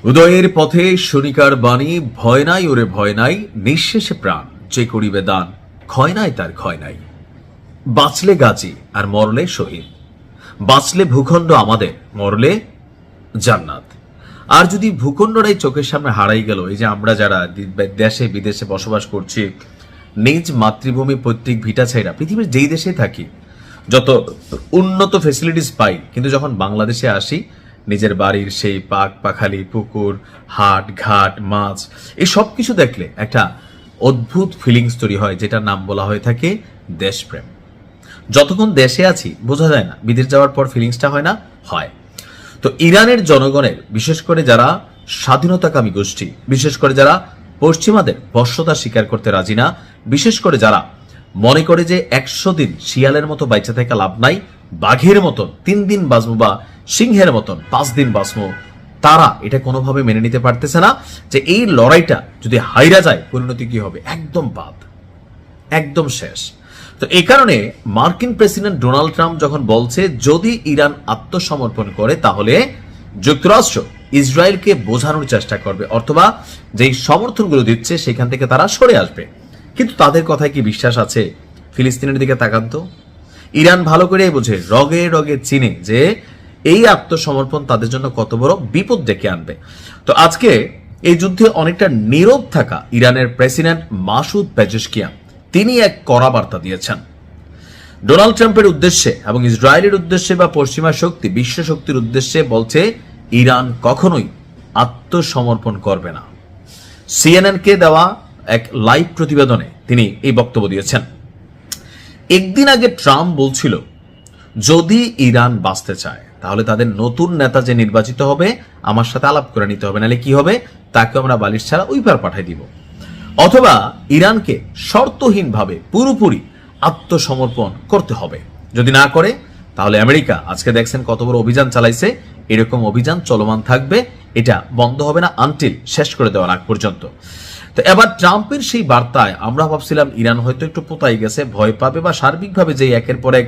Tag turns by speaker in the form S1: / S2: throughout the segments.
S1: উদয়ের পথে শনিকার বাণী, ভয় নাই ওরে ভয় নাই, নিঃশেষে প্রাণ যে করিবে দান, ক্ষয় নাই তার ক্ষয় নাই। বাঁচলে গাজী আর মরলে শহীদ, বাঁচলে ভূখণ্ড আমাদের, মরলে জান্নাত। আর যদি ভূখণ্ডটাই চোখের সামনে হারাই গেল, এই যে আমরা যারা দেশে বিদেশে বসবাস করছি, নিজ মাতৃভূমি পৈতৃক ভিটা ছাইরা পৃথিবীর যেই দেশে থাকি, যত উন্নত ফেসিলিটিস পাই, কিন্তু যখন বাংলাদেশে আসি নিজের বাড়ির সেই পাক পাখালি, পুকুর, হাট ঘাট, মাছ, এই সব কিছু দেখলে একটা অদ্ভুত ফিলিংস তৈরি হয়, যেটার নাম বলা হয়ে থাকে দেশপ্রেম। যতক্ষণ দেশে আছি বোঝা যায় না, বিদেশ যাওয়ার পর ফিলিংসটা হয় না, হয়। তো ইরানের জনগণের, বিশেষ করে যারা স্বাধীনতাকামী গোষ্ঠী, বিশেষ করে যারা পশ্চিমাদের বশ্যতা স্বীকার করতে রাজি না, বিশেষ করে যারা মনে করে যে 100 দিন শিয়ালের মতো বাইচা থাকা লাভ নাই, বাঘের মতন 3 দিন বাঁচবো বা সিংহের মতন 5 দিন বাঁচবো, তারা এটা কোনোভাবে মেনে নিতে পারতেছে না যে এই লড়াইটা যদি হাইরা যায় পরিণতি কি হবে, একদম বাদ, একদম শেষ। তো এই কারণে মার্কিন প্রেসিডেন্ট ডোনাল্ড ট্রাম্প যখন বলছে যদি ইরান আত্মসমর্পণ করে তাহলে যুক্তরাষ্ট্র ইসরায়েলকে বোঝানোর চেষ্টা করবে, অথবা যেই সমর্থনগুলো দিচ্ছে সেখান থেকে তারা সরে আসবে। কিন্তু তাদের কথায় কি বিশ্বাস আছে? ফিলিস্তিনের দিকে তাকান তো। ইরান ভালো করে বোঝে, রগে রগে চিনে যে এই আত্মসমর্পণ তাদের জন্য কত বড় বিপদ ডেকে আনবে। তো আজকে এই যুদ্ধে অনেকটা নীরব থাকা ইরানের প্রেসিডেন্ট মাসুদ পেজেশকিয়ান, তিনি এক কড়া বার্তা দিয়েছেন ডোনাল্ড ট্রাম্পের উদ্দেশ্যে এবং ইসরায়েলের উদ্দেশ্যে বা পশ্চিমা শক্তি, বিশ্ব শক্তির উদ্দেশ্যে। বলছে ইরান কখনোই আত্মসমর্পণ করবে না। সিএনএনকে দেওয়া এক লাইভ প্রতিবেদনে তিনি এই বক্তব্য দিয়েছেন। একদিন আগে ট্রাম্প বলছিল যদি ইরান বাঁচতে চায় তাহলে তাদের নতুন নেতা যে নির্বাচিত হবে আমার সাথে আলাপ করে নিতে হবে, নাহলে কি হবে, তাকে আমরা বালিশ ছাড়া ওই পার পাঠাই দিব, অথবা ইরানকে শর্তহীনভাবে পুরোপুরি আত্মসমর্পণ করতে হবে। যদি না করে তাহলে আমেরিকা, আজকে দেখছেন কত বড় অভিযান চালাইছে, এরকম অভিযান চলমান থাকবে, এটা বন্ধ হবে না আনটিল শেষ করে দেওয়ার আগ পর্যন্ত। তো এবার ট্রাম্পের সেই বার্তায় আমরা ভাবছিলাম ইরান হয়তো একটু পোতাই গেছে, ভয় পাবে, বা সার্বিকভাবে যে একের পর এক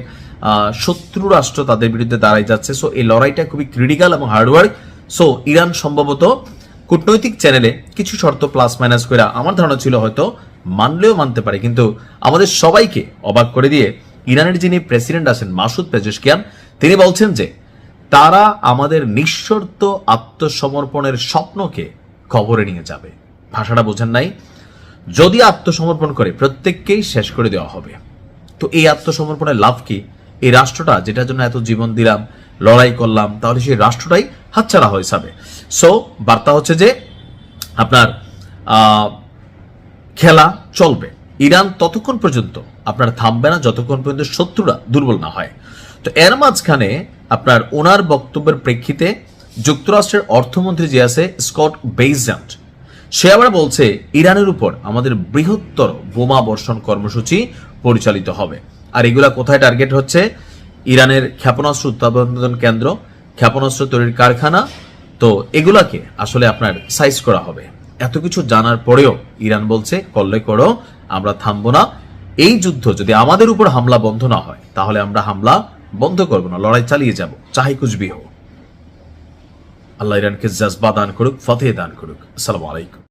S1: শত্রু রাষ্ট্র তাদের বিরুদ্ধে দাঁড়াই যাচ্ছে, সো এই লড়াইটা খুবই ক্রিটিক্যাল এবং হার্ডওয়ার্ক। সো ইরান সম্ভবত কূটনৈতিক চ্যানেলে কিছু শর্ত প্লাস মাইনাস করে, আমার ধারণা ছিল হয়তো মানলেও মানতে পারে, কিন্তু আমাদের সবাইকে অবাক করে দিয়ে ইরানের যিনি প্রেসিডেন্ট আছেন মাসুদ পেজেশকিয়ান, তিনি বলছেন যে তারা আমাদের নিঃশর্ত আত্মসমর্পণের স্বপ্নকে কবরে নিয়ে যাবে। ভাষাটা বোঝেন নাই? যদি আত্মসমর্পণ করে প্রত্যেককেই শেষ করে দেওয়া হবে। তো এই আত্মসমর্পণের লাভ কি? এই রাষ্ট্রটা যেটার জন্য এত জীবন দিলাম, লড়াই করলাম, তাহলে সেই রাষ্ট্রটাই হাতছাড়া হয়ে যাবে। সো বার্তা হচ্ছে যে আপনার খেলা চলবে, ইরান ততক্ষণ পর্যন্ত আপনার থামবে না যতক্ষণ পর্যন্ত শত্রুরা দুর্বল না হয়। তো এর মাঝখানে আপনার ওনার বক্তব্যের প্রেক্ষিতে যুক্তরাষ্ট্রের অর্থমন্ত্রী যে আছে স্কট বেইজেন্ট, সে আবার বলছে ইরানের উপর আমাদের বৃহত্তর বোমা বর্ষণ কর্মসূচি পরিচালিত হবে। আর এগুলা কোথায় টার্গেট হচ্ছে? ইরানের ক্ষেপণাস্ত্র উৎপাদন কেন্দ্র, ক্ষেপণাস্ত্র তৈরির কারখানা। তো এগুলাকে আসলে আপনার সাইজ করা হবে। এত কিছু জানার পরেও ইরান বলছে করলে করো, আমরা থামবো না। এই যুদ্ধ যদি আমাদের উপর হামলা বন্ধ না হয় তাহলে আমরা হামলা বন্ধ করবো না, লড়াই চালিয়ে যাব, চাহে কুছ ভি হোক। আল্লাহ ইরানকে জজবা দান করুক, ফতেহ দান করুক। আসসালামু আলাইকুম।